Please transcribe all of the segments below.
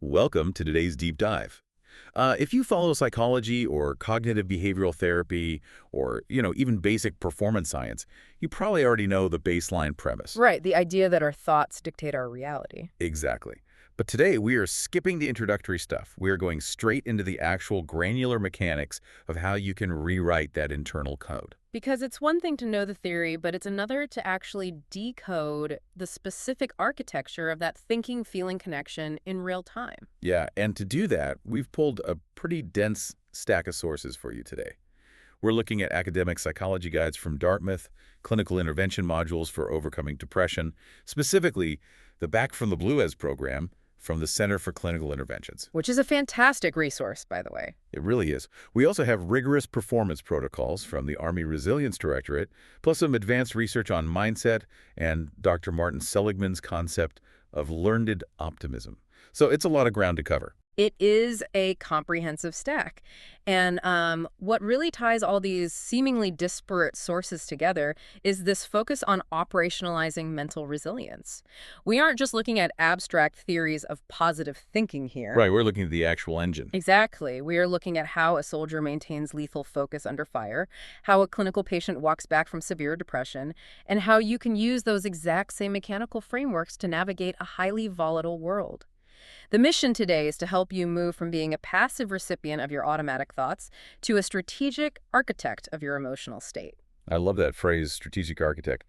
Welcome to today's deep dive. If you follow psychology or cognitive behavioral therapy or, even basic performance science, you probably already know the baseline premise. Right, the idea that our thoughts dictate our reality. Exactly. But today we are skipping the introductory stuff. We are going straight into the actual granular mechanics of how you can rewrite that internal code. Because it's one thing to know the theory, but it's another to actually decode the specific architecture of that thinking-feeling connection in real time. Yeah, and to do that, we've pulled a pretty dense stack of sources for you today. We're looking at academic psychology guides from Dartmouth, clinical intervention modules for overcoming depression, specifically the Back from the Blue As program from the Center for Clinical Interventions. Which is a fantastic resource, by the way. It really is. We also have rigorous performance protocols from the Army Resilience Directorate, plus some advanced research on mindset and Dr. Martin Seligman's concept of learned optimism. So it's a lot of ground to cover. It is a comprehensive stack. And what really ties all these seemingly disparate sources together is this focus on operationalizing mental resilience. We aren't just looking at abstract theories of positive thinking here. Right, we're looking at the actual engine. Exactly. We are looking at how a soldier maintains lethal focus under fire, how a clinical patient walks back from severe depression, and how you can use those exact same mechanical frameworks to navigate a highly volatile world. The mission today is to help you move from being a passive recipient of your automatic thoughts to a strategic architect of your emotional state. I love that phrase, strategic architect.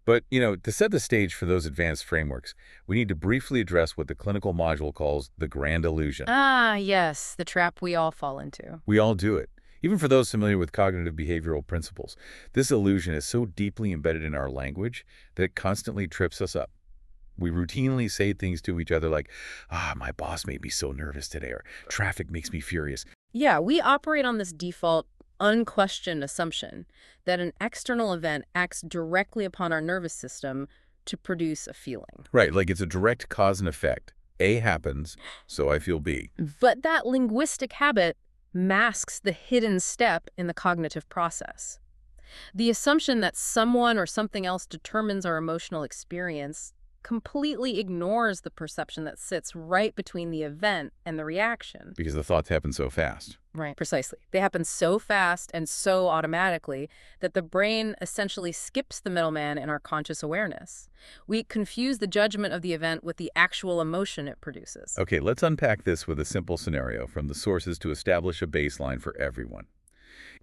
But, to set the stage for those advanced frameworks, we need to briefly address what the clinical module calls the grand illusion. Ah, yes, the trap we all fall into. We all do it. Even for those familiar with cognitive behavioral principles, this illusion is so deeply embedded in our language that it constantly trips us up. We routinely say things to each other like, my boss made me so nervous today, or traffic makes me furious. Yeah, we operate on this default, unquestioned assumption that an external event acts directly upon our nervous system to produce a feeling. Right, like it's a direct cause and effect. A happens, so I feel B. But that linguistic habit masks the hidden step in the cognitive process. The assumption that someone or something else determines our emotional experience completely ignores the perception that sits right between the event and the reaction. Because the thoughts happen so fast. Right. Precisely. They happen so fast and so automatically that the brain essentially skips the middleman in our conscious awareness. We confuse the judgment of the event with the actual emotion it produces. Okay, let's unpack this with a simple scenario from the sources to establish a baseline for everyone.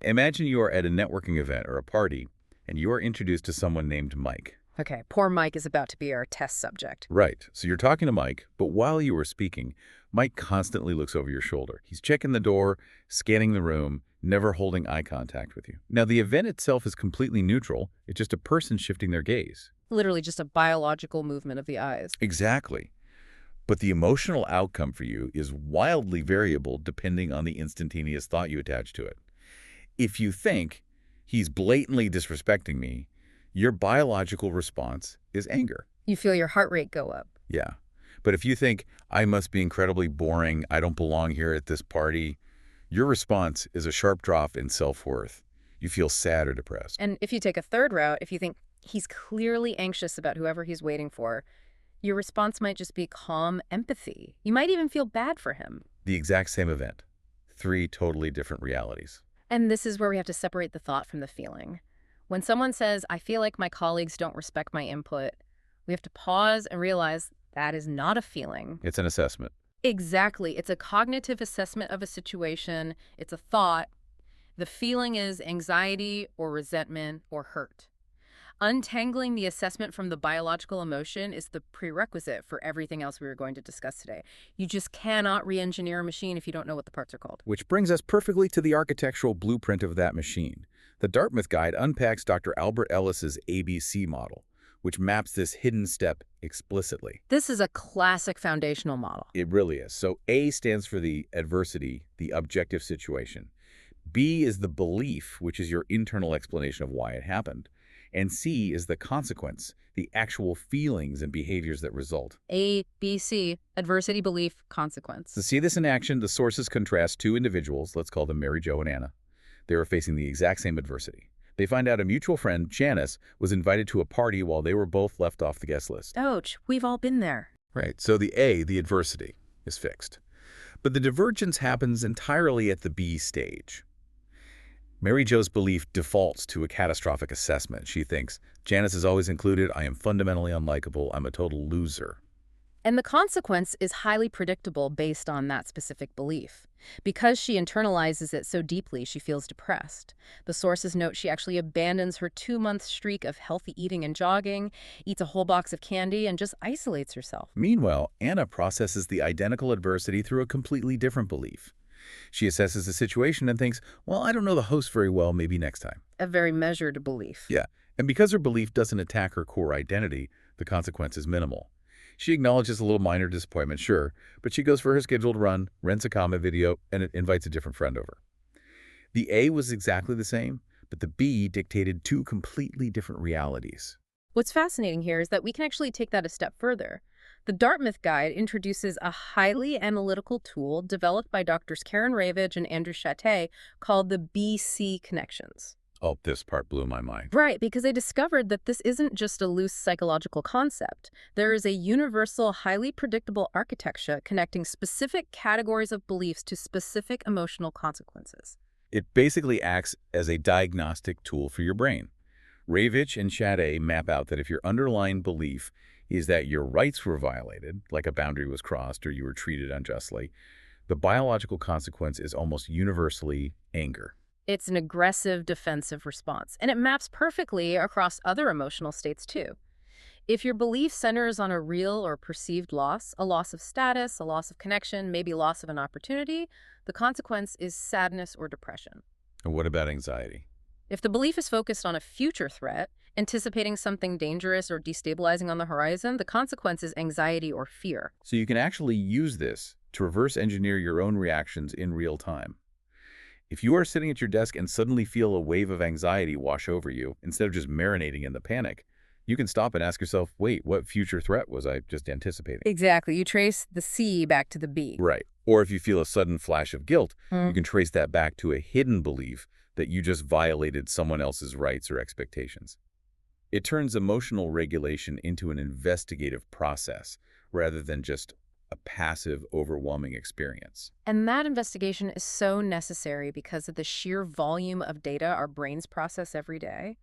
Imagine you are at a networking event or a party, and you are introduced to someone named Mike. Okay, poor Mike is about to be our test subject. Right. So you're talking to Mike, but while you were speaking, Mike constantly looks over your shoulder. He's checking the door, scanning the room, never holding eye contact with you. Now, the event itself is completely neutral. It's just a person shifting their gaze. Literally just a biological movement of the eyes. Exactly. But the emotional outcome for you is wildly variable depending on the instantaneous thought you attach to it. If you think, he's blatantly disrespecting me, your biological response is anger. You feel your heart rate go up. Yeah. But if you think, I must be incredibly boring, I don't belong here at this party, your response is a sharp drop in self-worth. You feel sad or depressed. And if you take a third route, if you think he's clearly anxious about whoever he's waiting for, your response might just be calm empathy. You might even feel bad for him. The exact same event. Three totally different realities. And this is where we have to separate the thought from the feeling. When someone says, I feel like my colleagues don't respect my input, we have to pause and realize that is not a feeling. It's an assessment. Exactly. It's a cognitive assessment of a situation. It's a thought. The feeling is anxiety or resentment or hurt. Untangling the assessment from the biological emotion is the prerequisite for everything else we are going to discuss today. You just cannot re-engineer a machine if you don't know what the parts are called. Which brings us perfectly to the architectural blueprint of that machine. The Dartmouth Guide unpacks Dr. Albert Ellis's ABC model, which maps this hidden step explicitly. This is a classic foundational model. It really is. So A stands for the adversity, the objective situation. B is the belief, which is your internal explanation of why it happened. And C is the consequence, the actual feelings and behaviors that result. A, B, C, adversity, belief, consequence. To see this in action, the sources contrast two individuals, let's call them Mary Jo and Anna. They were facing the exact same adversity. They find out a mutual friend, Janice, was invited to a party while they were both left off the guest list. Ouch, we've all been there. Right, so the A, the adversity. is fixed. But the divergence happens entirely at the B stage. Mary Jo's belief defaults to a catastrophic assessment. She thinks, Janice is always included, I am fundamentally unlikable, I'm a total loser. And the consequence is highly predictable based on that specific belief. Because she internalizes it so deeply, she feels depressed. The sources note she actually abandons her 2-month streak of healthy eating and jogging, eats a whole box of candy, and just isolates herself. Meanwhile, Anna processes the identical adversity through a completely different belief. She assesses the situation and thinks, well, I don't know the host very well, maybe next time. A very measured belief. Yeah, and because her belief doesn't attack her core identity, the consequence is minimal. She acknowledges a little minor disappointment, sure, but she goes for her scheduled run, rents a comment video, and invites a different friend over. The A was exactly the same, but the B dictated two completely different realities. What's fascinating here is that we can actually take that a step further. The Dartmouth Guide introduces a highly analytical tool developed by Drs. Karen Ravage and Andrew Chate called the BC Connections. Oh, this part blew my mind. Right, because they discovered that this isn't just a loose psychological concept. There is a universal, highly predictable architecture connecting specific categories of beliefs to specific emotional consequences. It basically acts as a diagnostic tool for your brain. Ravitch and Chade map out that if your underlying belief is that your rights were violated, like a boundary was crossed or you were treated unjustly, the biological consequence is almost universally anger. It's an aggressive, defensive response, and it maps perfectly across other emotional states too. If your belief centers on a real or perceived loss, a loss of status, a loss of connection, maybe loss of an opportunity, the consequence is sadness or depression. And what about anxiety? If the belief is focused on a future threat, anticipating something dangerous or destabilizing on the horizon, the consequence is anxiety or fear. So you can actually use this to reverse engineer your own reactions in real time. If you are sitting at your desk and suddenly feel a wave of anxiety wash over you, instead of just marinating in the panic, you can stop and ask yourself, wait, what future threat was I just anticipating? Exactly. You trace the C back to the B. Right. Or if you feel a sudden flash of guilt, Mm. you can trace that back to a hidden belief that you just violated someone else's rights or expectations. It turns emotional regulation into an investigative process rather than just a passive, overwhelming experience. And that investigation is so necessary because of the sheer volume of data our brains process every day.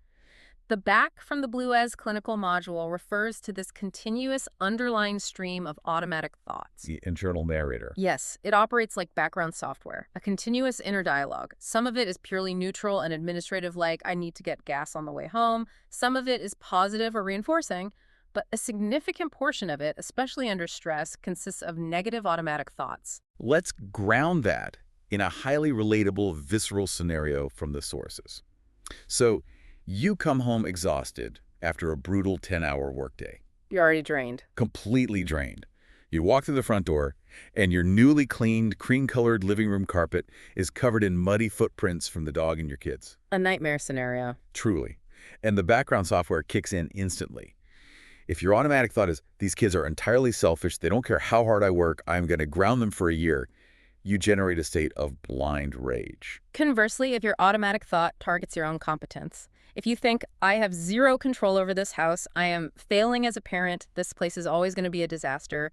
The back from the Blue Ez clinical module refers to this continuous underlying stream of automatic thoughts. The internal narrator. Yes, it operates like background software, a continuous inner dialogue. Some of it is purely neutral and administrative, like I need to get gas on the way home. Some of it is positive or reinforcing, but a significant portion of it, especially under stress, consists of negative automatic thoughts. Let's ground that in a highly relatable, visceral scenario from the sources. So, you come home exhausted after a brutal 10-hour workday. You're already drained. Completely drained. You walk through the front door, and your newly cleaned, cream-colored living room carpet is covered in muddy footprints from the dog and your kids. A nightmare scenario. Truly. And the background software kicks in instantly. If your automatic thought is, these kids are entirely selfish, they don't care how hard I work, I'm going to ground them for a year, you generate a state of blind rage. Conversely, if your automatic thought targets your own competence, if you think, I have zero control over this house, I am failing as a parent, this place is always going to be a disaster,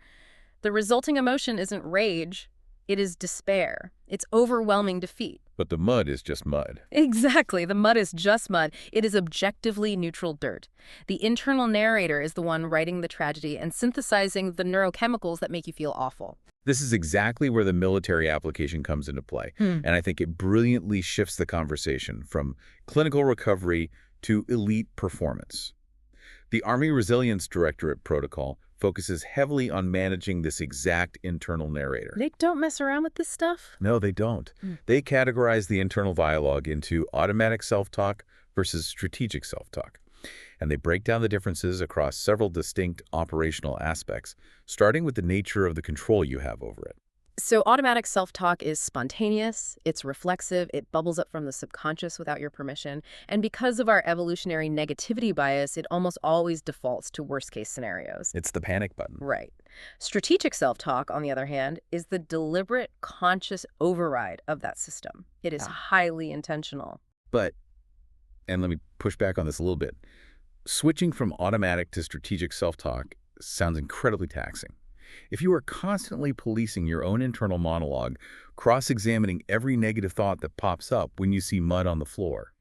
the resulting emotion isn't rage, it is despair. It's overwhelming defeat. But the mud is just mud. Exactly. The mud is just mud. It is objectively neutral dirt. The internal narrator is the one writing the tragedy and synthesizing the neurochemicals that make you feel awful. This is exactly where the military application comes into play, and I think it brilliantly shifts the conversation from clinical recovery to elite performance. The Army Resilience Directorate protocol focuses heavily on managing this exact internal narrator. They don't mess around with this stuff? No, they don't. They categorize the internal dialogue into automatic self-talk versus strategic self-talk. And they break down the differences across several distinct operational aspects, starting with the nature of the control you have over it. So automatic self-talk is spontaneous, it's reflexive, it bubbles up from the subconscious without your permission, and because of our evolutionary negativity bias, it almost always defaults to worst-case scenarios. It's the panic button. Right. Strategic self-talk, on the other hand, is the deliberate, conscious override of that system. It is highly intentional. But, and let me push back on this a little bit, switching from automatic to strategic self-talk sounds incredibly taxing. If you are constantly policing your own internal monologue, cross-examining every negative thought that pops up when you see mud on the floor,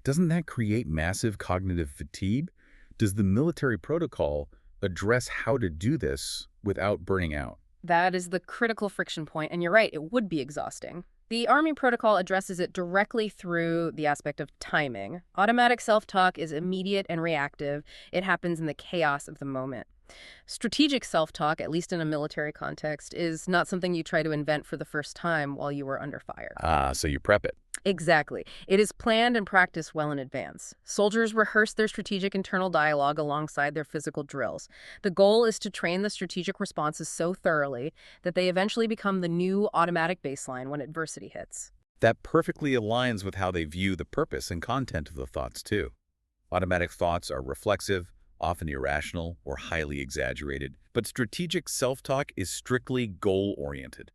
doesn't that create massive cognitive fatigue? Does the military protocol address how to do this without burning out? That is the critical friction point, and you're right, it would be exhausting. The Army protocol addresses it directly through the aspect of timing. Automatic self-talk is immediate and reactive. It happens in the chaos of the moment. Strategic self-talk, at least in a military context, is not something you try to invent for the first time while you were under fire. So you prep it. Exactly. It is planned and practiced well in advance. Soldiers rehearse their strategic internal dialogue alongside their physical drills. The goal is to train the strategic responses so thoroughly that they eventually become the new automatic baseline when adversity hits. That perfectly aligns with how they view the purpose and content of the thoughts, too. Automatic thoughts are reflexive, often irrational or highly exaggerated, but strategic self-talk is strictly goal-oriented.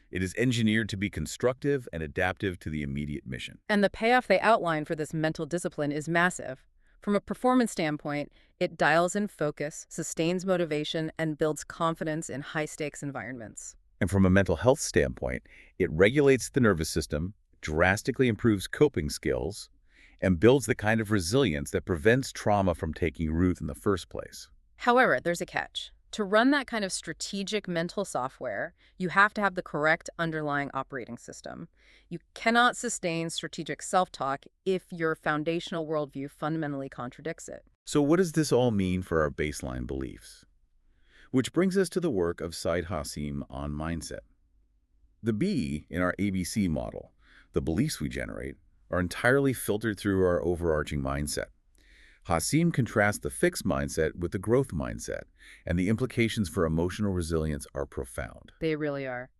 It is engineered to be constructive and adaptive to the immediate mission. And the payoff they outline for this mental discipline is massive. From a performance standpoint, it dials in focus, sustains motivation, and builds confidence in high-stakes environments. And from a mental health standpoint, it regulates the nervous system, drastically improves coping skills, and builds the kind of resilience that prevents trauma from taking root in the first place. However, there's a catch. To run that kind of strategic mental software, you have to have the correct underlying operating system. You cannot sustain strategic self-talk if your foundational worldview fundamentally contradicts it. So what does this all mean for our baseline beliefs? Which brings us to the work of Said Hasim on mindset. The B in our ABC model, the beliefs we generate, are entirely filtered through our overarching mindset. Hasim contrasts the fixed mindset with the growth mindset, and the implications for emotional resilience are profound. They really are.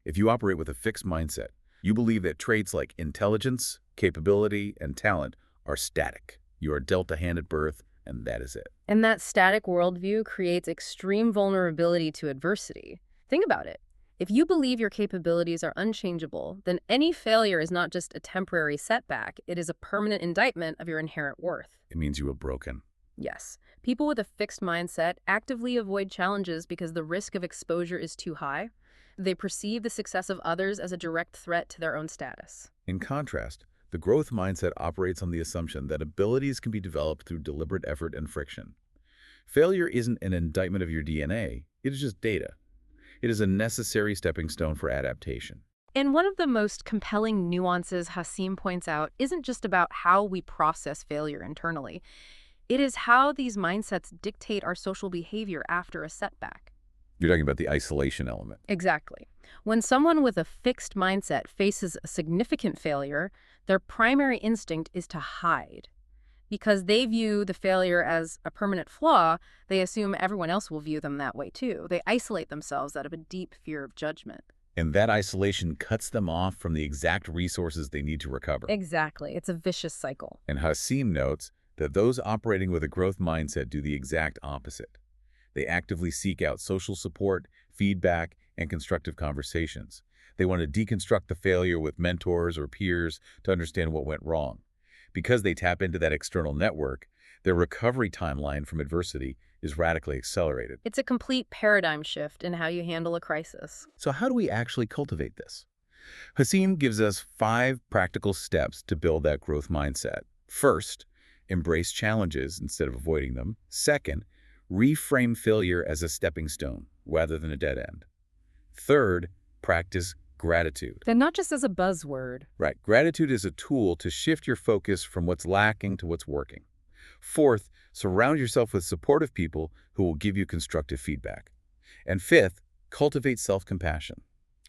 If you operate with a fixed mindset, you believe that traits like intelligence, capability, and talent are static. You are dealt a hand at birth, and that is it. And that static worldview creates extreme vulnerability to adversity. Think about it. If you believe your capabilities are unchangeable, then any failure is not just a temporary setback, it is a permanent indictment of your inherent worth. It means you are broken. Yes. People with a fixed mindset actively avoid challenges because the risk of exposure is too high. They perceive the success of others as a direct threat to their own status. In contrast, the growth mindset operates on the assumption that abilities can be developed through deliberate effort and friction. Failure isn't an indictment of your DNA, it is just data. It is a necessary stepping stone for adaptation. And one of the most compelling nuances Hasim points out isn't just about how we process failure internally. It is how these mindsets dictate our social behavior after a setback. You're talking about the isolation element. Exactly. When someone with a fixed mindset faces a significant failure, their primary instinct is to hide. Because they view the failure as a permanent flaw, they assume everyone else will view them that way too. They isolate themselves out of a deep fear of judgment. And that isolation cuts them off from the exact resources they need to recover. Exactly. It's a vicious cycle. And Hasim notes that those operating with a growth mindset do the exact opposite. They actively seek out social support, feedback, and constructive conversations. They want to deconstruct the failure with mentors or peers to understand what went wrong. Because they tap into that external network, their recovery timeline from adversity is radically accelerated. It's a complete paradigm shift in how you handle a crisis. So how do we actually cultivate this? Hasim gives us 5 practical steps to build that growth mindset. First, embrace challenges instead of avoiding them. Second, reframe failure as a stepping stone rather than a dead end. Third, practice gratitude. Then not just as a buzzword. Right. Gratitude is a tool to shift your focus from what's lacking to what's working. Fourth, surround yourself with supportive people who will give you constructive feedback. And fifth, cultivate self-compassion.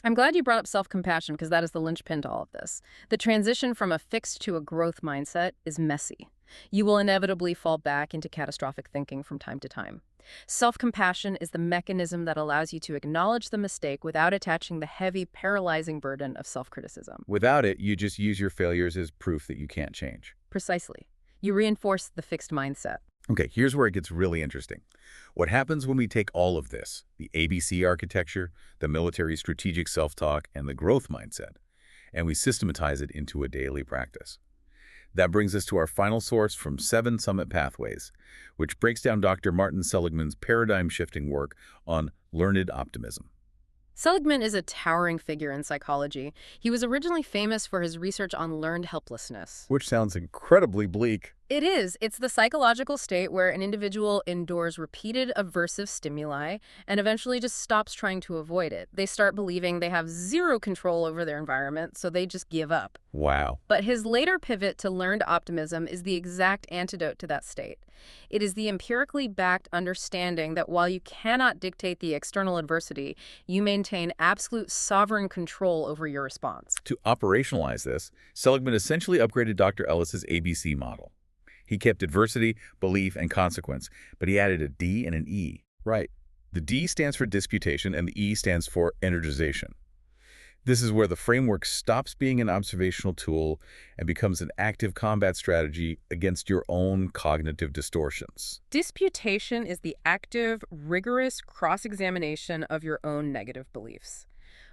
I'm glad you brought up self-compassion because that is the linchpin to all of this. The transition from a fixed to a growth mindset is messy. You will inevitably fall back into catastrophic thinking from time to time. Self-compassion is the mechanism that allows you to acknowledge the mistake without attaching the heavy, paralyzing burden of self-criticism. Without it, you just use your failures as proof that you can't change. Precisely. You reinforce the fixed mindset. Okay, here's where it gets really interesting. What happens when we take all of this, the ABC architecture, the military strategic self-talk, and the growth mindset, and we systematize it into a daily practice? That brings us to our final source from 7 Summit Pathways, which breaks down Dr. Martin Seligman's paradigm-shifting work on learned optimism. Seligman is a towering figure in psychology. He was originally famous for his research on learned helplessness. Which sounds incredibly bleak. It is. It's the psychological state where an individual endures repeated aversive stimuli and eventually just stops trying to avoid it. They start believing they have zero control over their environment, so they just give up. Wow. But his later pivot to learned optimism is the exact antidote to that state. It is the empirically backed understanding that while you cannot dictate the external adversity, you maintain absolute sovereign control over your response. To operationalize this, Seligman essentially upgraded Dr. Ellis's ABC model. He kept adversity, belief, and consequence, but he added a D and an E. Right. The D stands for disputation and the E stands for energization. This is where the framework stops being an observational tool and becomes an active combat strategy against your own cognitive distortions. Disputation is the active, rigorous cross-examination of your own negative beliefs.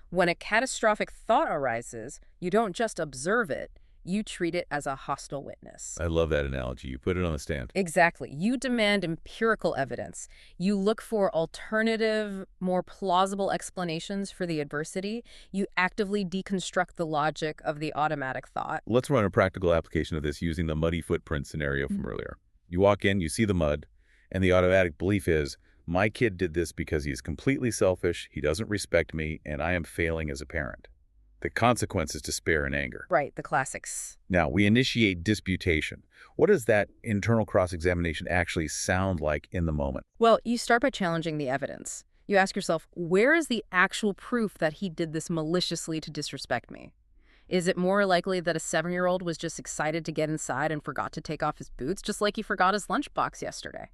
When a catastrophic thought arises, you don't just observe it, you treat it as a hostile witness. I love that analogy. You put it on the stand. Exactly. You demand empirical evidence. You look for alternative, more plausible explanations for the adversity. You actively deconstruct the logic of the automatic thought. Let's run a practical application of this using the muddy footprint scenario from earlier. You walk in, you see the mud, and the automatic belief is, my kid did this because he is completely selfish, he doesn't respect me, and I am failing as a parent. The consequence is despair and anger. Right, the classics. Now, we initiate disputation. What does that internal cross-examination actually sound like in the moment? Well, you start by challenging the evidence. You ask yourself, where is the actual proof that he did this maliciously to disrespect me? Is it more likely that a 7-year-old was just excited to get inside and forgot to take off his boots, just like he forgot his lunchbox yesterday?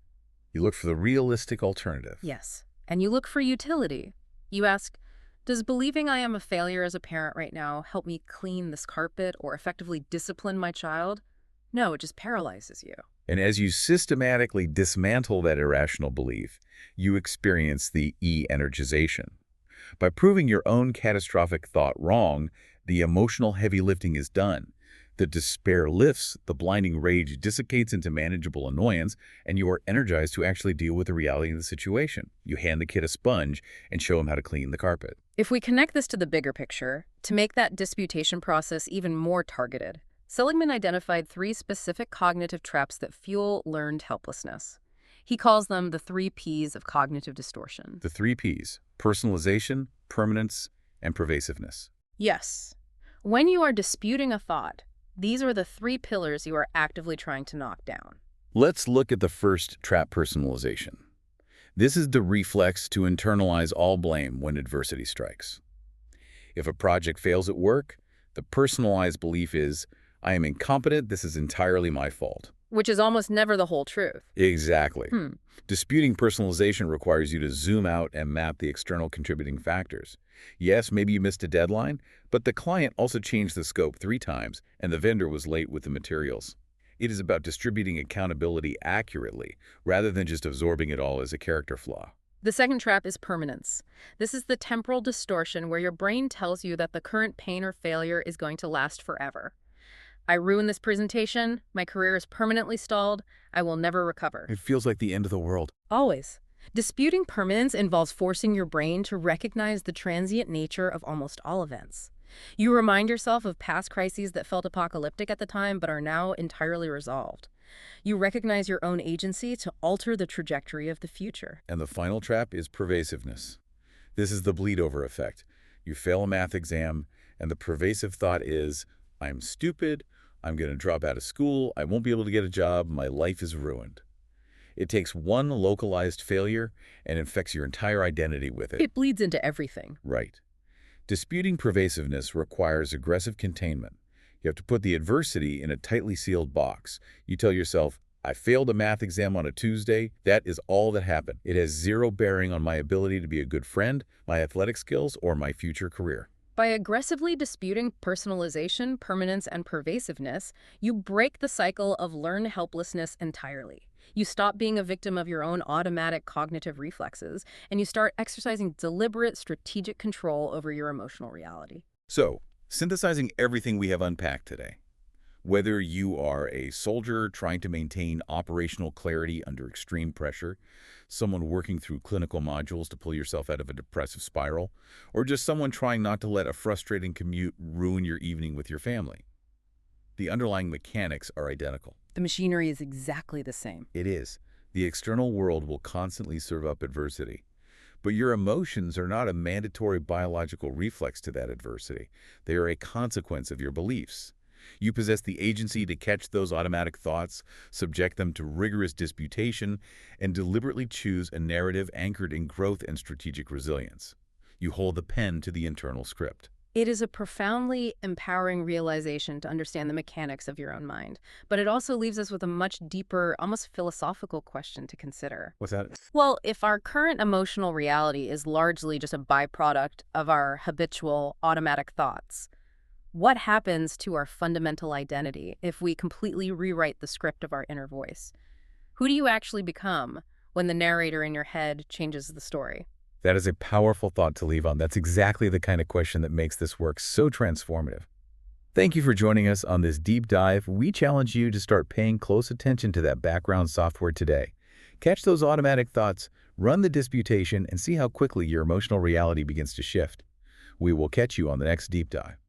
You look for the realistic alternative. Yes. And you look for utility. You ask, does believing I am a failure as a parent right now help me clean this carpet or effectively discipline my child? No, it just paralyzes you. And as you systematically dismantle that irrational belief, you experience the E-energization. By proving your own catastrophic thought wrong, the emotional heavy lifting is done. The despair lifts, the blinding rage dissipates into manageable annoyance, and you are energized to actually deal with the reality of the situation. You hand the kid a sponge and show him how to clean the carpet. If we connect this to the bigger picture, to make that disputation process even more targeted, Seligman identified 3 specific cognitive traps that fuel learned helplessness. He calls them the 3 Ps of cognitive distortion. The 3 Ps: personalization, permanence, and pervasiveness. Yes. When you are disputing a thought, these are the 3 pillars you are actively trying to knock down. Let's look at the first trap: personalization. This is the reflex to internalize all blame when adversity strikes. If a project fails at work, the personalized belief is, I am incompetent, this is entirely my fault. Which is almost never the whole truth. Exactly. Disputing personalization requires you to zoom out and map the external contributing factors. Yes, maybe you missed a deadline, but the client also changed the scope 3 times and the vendor was late with the materials. It is about distributing accountability accurately rather than just absorbing it all as a character flaw. The second trap is permanence. This is the temporal distortion where your brain tells you that the current pain or failure is going to last forever. I ruined this presentation, my career is permanently stalled, I will never recover. It feels like the end of the world. Always. Disputing permanence involves forcing your brain to recognize the transient nature of almost all events. You remind yourself of past crises that felt apocalyptic at the time but are now entirely resolved. You recognize your own agency to alter the trajectory of the future. And the final trap is pervasiveness. This is the bleed-over effect. You fail a math exam, and the pervasive thought is, I'm stupid, I'm going to drop out of school, I won't be able to get a job, my life is ruined. It takes one localized failure and infects your entire identity with it. It bleeds into everything. Right. Disputing pervasiveness requires aggressive containment. You have to put the adversity in a tightly sealed box. You tell yourself, I failed a math exam on a Tuesday. That is all that happened. It has zero bearing on my ability to be a good friend, my athletic skills, or my future career. By aggressively disputing personalization, permanence, and pervasiveness, you break the cycle of learned helplessness entirely. You stop being a victim of your own automatic cognitive reflexes, and you start exercising deliberate, strategic control over your emotional reality. So, synthesizing everything we have unpacked today, Whether you are a soldier trying to maintain operational clarity under extreme pressure, someone working through clinical modules to pull yourself out of a depressive spiral, or just someone trying not to let a frustrating commute ruin your evening with your family, the underlying mechanics are identical. The machinery is exactly the same. It is. The external world will constantly serve up adversity. But your emotions are not a mandatory biological reflex to that adversity. They are a consequence of your beliefs. You possess the agency to catch those automatic thoughts, subject them to rigorous disputation, and deliberately choose a narrative anchored in growth and strategic resilience. You hold the pen to the internal script. It is a profoundly empowering realization to understand the mechanics of your own mind, but it also leaves us with a much deeper, almost philosophical question to consider. What's that? Well, if our current emotional reality is largely just a byproduct of our habitual automatic thoughts, what happens to our fundamental identity if we completely rewrite the script of our inner voice? Who do you actually become when the narrator in your head changes the story? That is a powerful thought to leave on. That's exactly the kind of question that makes this work so transformative. Thank you for joining us on this deep dive. We challenge you to start paying close attention to that background software today. Catch those automatic thoughts, run the disputation, and see how quickly your emotional reality begins to shift. We will catch you on the next deep dive.